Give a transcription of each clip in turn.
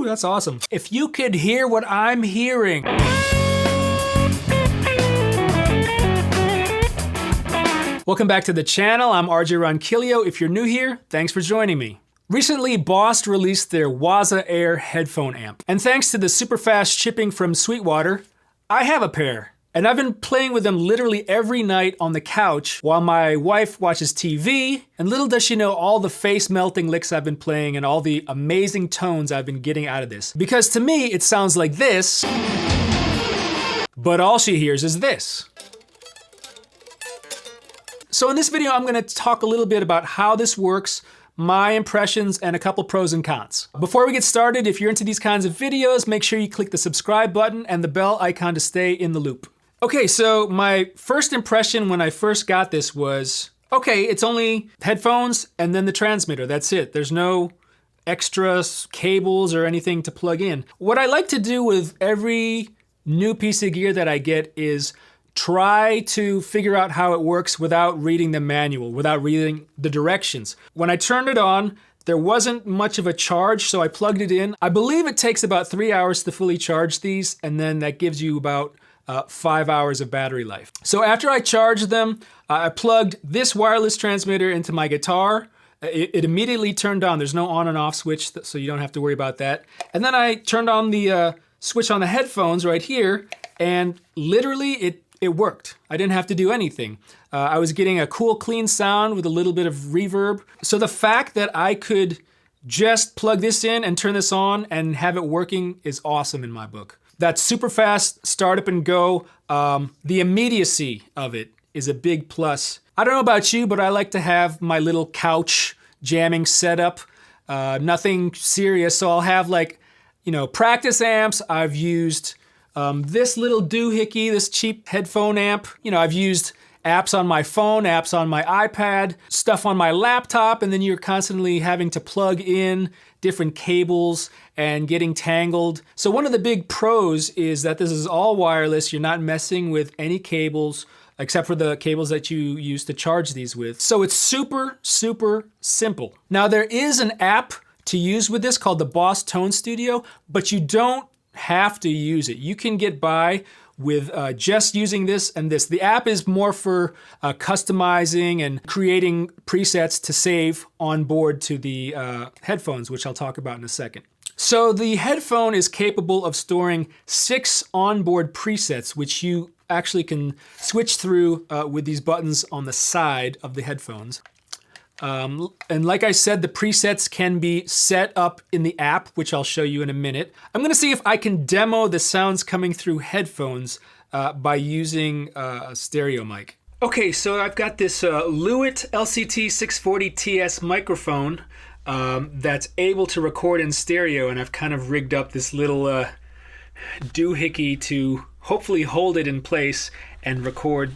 Woo, that's awesome. If you could hear what I'm hearing. Welcome back to the channel. I'm RJ Ronquillo. If you're new here, thanks for joining me. Recently, Boss released their Waza Air headphone amp. And thanks to the super fast shipping from Sweetwater, I have a pair. And I've been playing with them literally every night on the couch while my wife watches TV. And little does she know all the face melting licks I've been playing and all the amazing tones I've been getting out of this. Because to me, it sounds like this, but all she hears is this. So in this video, I'm gonna talk a little bit about how this works, my impressions, and a couple pros and cons. Before we get started, if you're into these kinds of videos, make sure you click the subscribe button and the bell icon to stay in the loop. Okay, so my first impression when I first got this was, okay, it's only headphones and then the transmitter, that's it. There's no extra cables or anything to plug in. What I like to do with every new piece of gear that I get is try to figure out how it works without reading the manual, without reading the directions. When I turned it on, there wasn't much of a charge, so I plugged it in. I believe it takes about 3 hours to fully charge these, and then that gives you about 5 hours of battery life. So after I charged them, I plugged this wireless transmitter into my guitar. It immediately turned on. There's no on and off switch, so you don't have to worry about that. And then I turned on the switch on the headphones right here, and literally it worked. I didn't have to do anything. I was getting a cool, clean sound with a little bit of reverb. So the fact that I could just plug this in and turn this on and have it working is awesome in my book. That super fast start up and go, the immediacy of it is a big plus. I don't know about you, but I like to have my little couch jamming setup, nothing serious. So I'll have like, practice amps. I've used this little doohickey, this cheap headphone amp. I've used apps on my phone, apps on my iPad, stuff on my laptop, and then you're constantly having to plug in different cables and getting tangled. So one of the big pros is that this is all wireless. You're not messing with any cables except for the cables that you use to charge these with. So it's super, super simple. Now there is an app to use with this called the Boss Tone Studio, but you don't have to use it. You can get by with just using this and this. The app is more for customizing and creating presets to save on board to the headphones, which I'll talk about in a second. So the headphone is capable of storing 6 onboard presets, which you actually can switch through with these buttons on the side of the headphones. And like I said, the presets can be set up in the app, which I'll show you in a minute. I'm gonna see if I can demo the sounds coming through headphones by using a stereo mic. Okay, so I've got this Lewitt LCT 640 TS microphone that's able to record in stereo, and I've kind of rigged up this little doohickey to hopefully hold it in place and record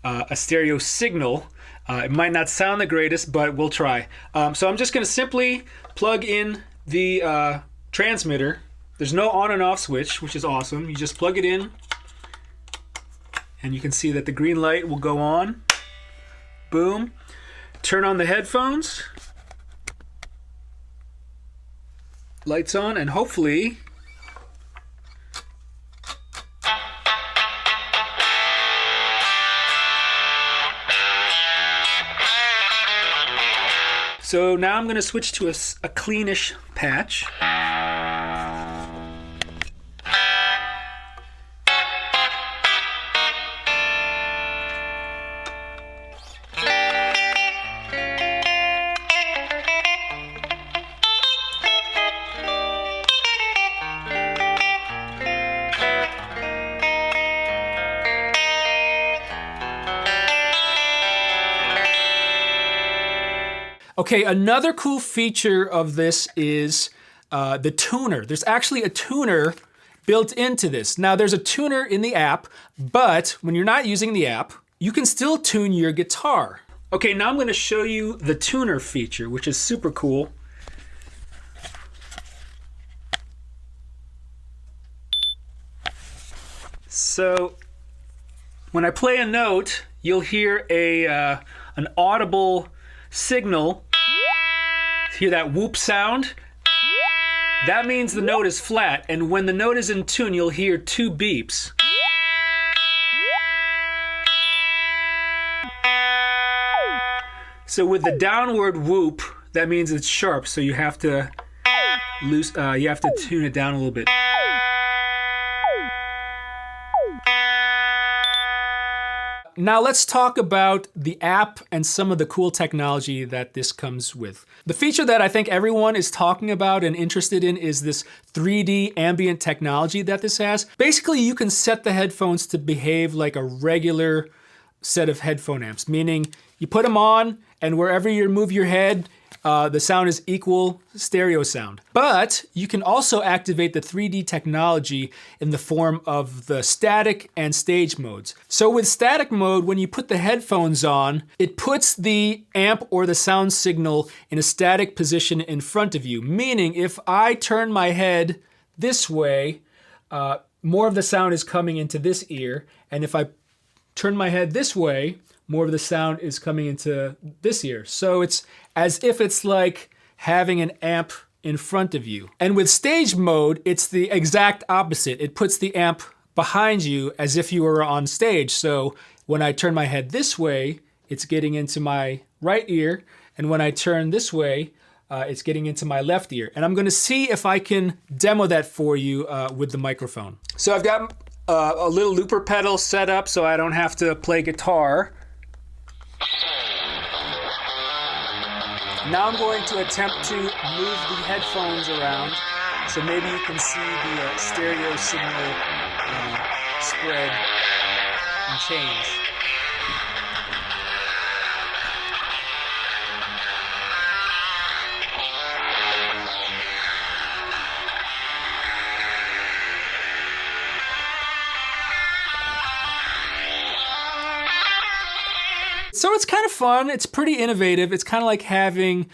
a stereo signal. It might not sound the greatest, but we'll try. So I'm just gonna simply plug in the transmitter. There's no on and off switch, which is awesome. You just plug it in, and you can see that the green light will go on. Boom. Turn on the headphones. Lights on, and hopefully so now I'm going to switch to a cleanish patch. Okay, another cool feature of this is the tuner. There's actually a tuner built into this. Now there's a tuner in the app, but when you're not using the app, you can still tune your guitar. Okay, now I'm gonna show you the tuner feature, which is super cool. So when I play a note, you'll hear an audible signal. Hear that whoop sound? that means the note is flat, and when the note is in tune, you'll hear 2 beeps. So with the downward whoop, that means it's sharp, so you have to tune it down a little bit. Now let's talk about the app and some of the cool technology that this comes with. The feature that I think everyone is talking about and interested in is this 3D ambient technology that this has. Basically, you can set the headphones to behave like a regular set of headphone amps, meaning you put them on and wherever you move your head, the sound is equal stereo sound. But you can also activate the 3D technology in the form of the static and stage modes. So with static mode, when you put the headphones on, it puts the amp or the sound signal in a static position in front of you. Meaning if I turn my head this way, more of the sound is coming into this ear. And if I turn my head this way, more of the sound is coming into this ear. So it's as if it's like having an amp in front of you. And with stage mode, it's the exact opposite. It puts the amp behind you as if you were on stage. So when I turn my head this way, it's getting into my right ear. And when I turn this way, it's getting into my left ear. And I'm gonna see if I can demo that for you with the microphone. So I've got a little looper pedal set up so I don't have to play guitar. Now I'm going to attempt to move the headphones around so maybe you can see the stereo signal spread and change. So it's kind of fun. It's pretty innovative. It's kind of like having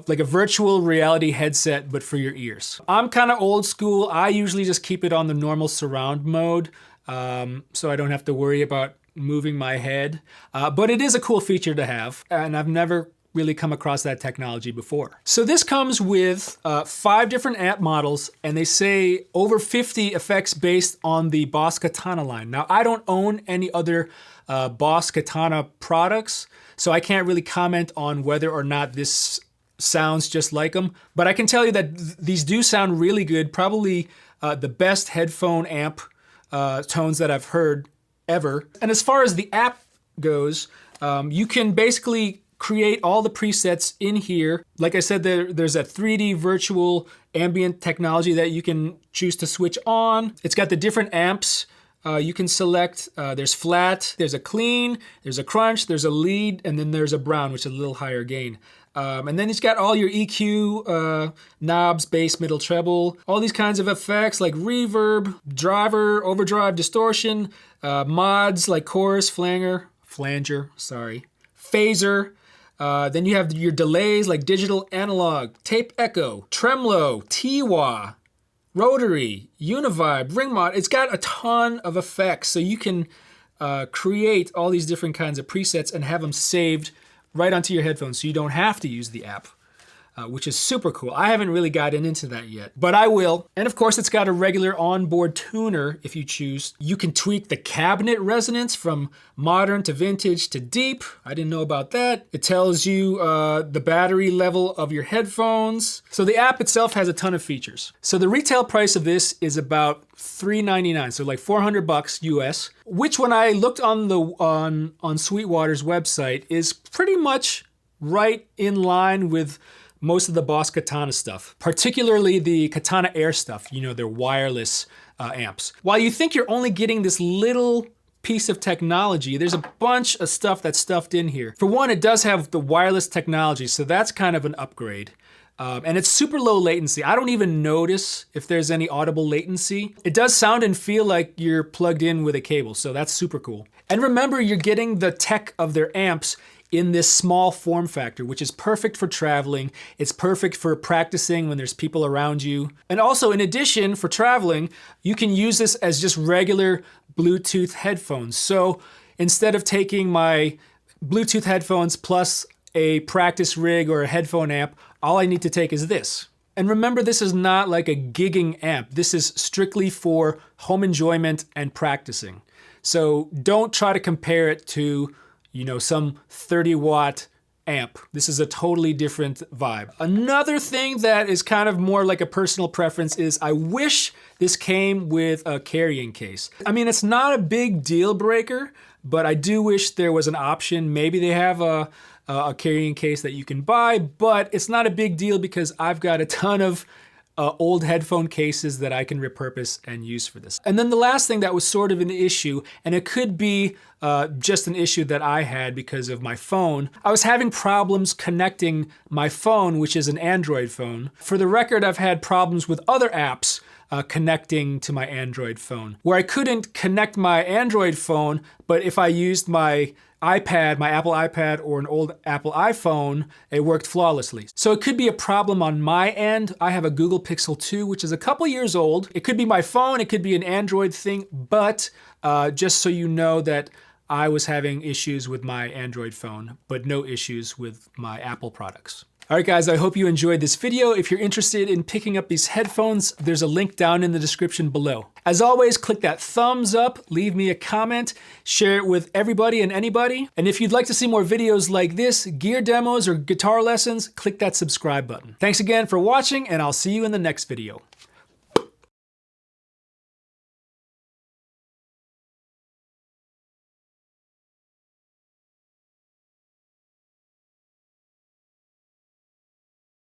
like a virtual reality headset, but for your ears. I'm kind of old school. I usually just keep it on the normal surround mode, so I don't have to worry about moving my head. But it is a cool feature to have, and I've never really come across that technology before. So this comes with 5 different amp models, and they say over 50 effects based on the Boss Katana line. Now, I don't own any other Boss Katana products, so I can't really comment on whether or not this sounds just like them, but I can tell you that these do sound really good, probably the best headphone amp tones that I've heard ever. And as far as the app goes, you can basically create all the presets in here. Like I said, there's a 3D virtual ambient technology that you can choose to switch on. It's got the different amps you can select. There's flat, there's a clean, there's a crunch, there's a lead, and then there's a brown, which is a little higher gain. And then it's got all your EQ, knobs, bass, middle, treble, all these kinds of effects like reverb, driver, overdrive, distortion, mods like chorus, flanger, phaser. Then you have your delays like digital, analog, tape echo, tremolo, T-wah, rotary, univibe, ring mod. It's got a ton of effects, so you can create all these different kinds of presets and have them saved right onto your headphones, so you don't have to use the app, which is super cool. I haven't really gotten into that yet, but I will. And of course, it's got a regular onboard tuner if you choose. You can tweak the cabinet resonance from modern to vintage to deep. I didn't know about that. It tells you the battery level of your headphones. So the app itself has a ton of features. So the retail price of this is about $399, so like $400 US, which when I looked on Sweetwater's website is pretty much right in line with most of the Boss Katana stuff, particularly the Katana Air stuff, you know, their wireless amps. While you think you're only getting this little piece of technology, there's a bunch of stuff that's stuffed in here. For one, it does have the wireless technology, so that's kind of an upgrade. And it's super low latency. I don't even notice if there's any audible latency. It does sound and feel like you're plugged in with a cable, so that's super cool. And remember, you're getting the tech of their amps in this small form factor, which is perfect for traveling. It's perfect for practicing when there's people around you. And also, in addition, for traveling, you can use this as just regular Bluetooth headphones. So instead of taking my Bluetooth headphones plus a practice rig or a headphone amp, all I need to take is this. And remember, this is not like a gigging amp. This is strictly for home enjoyment and practicing. So don't try to compare it to, you know, some 30-watt amp. This is a totally different vibe. Another thing that is kind of more like a personal preference is I wish this came with a carrying case. I mean, it's not a big deal breaker, but I do wish there was an option. Maybe they have a carrying case that you can buy, but it's not a big deal because I've got a ton of old headphone cases that I can repurpose and use for this. And then the last thing that was sort of an issue, and it could be just an issue that I had because of my phone, I was having problems connecting my phone, which is an Android phone. For the record, I've had problems with other apps connecting to my Android phone, where I couldn't connect my Android phone, but if I used my iPad, my Apple iPad, or an old Apple iPhone, it worked flawlessly. So it could be a problem on my end. I have a Google Pixel 2, which is a couple years old. It could be my phone, it could be an Android thing, but just so you know that I was having issues with my Android phone, but no issues with my Apple products. All right, guys, I hope you enjoyed this video. If you're interested in picking up these headphones, there's a link down in the description below. As always, click that thumbs up, leave me a comment, share it with everybody and anybody. And if you'd like to see more videos like this, gear demos or guitar lessons, click that subscribe button. Thanks again for watching, and I'll see you in the next video.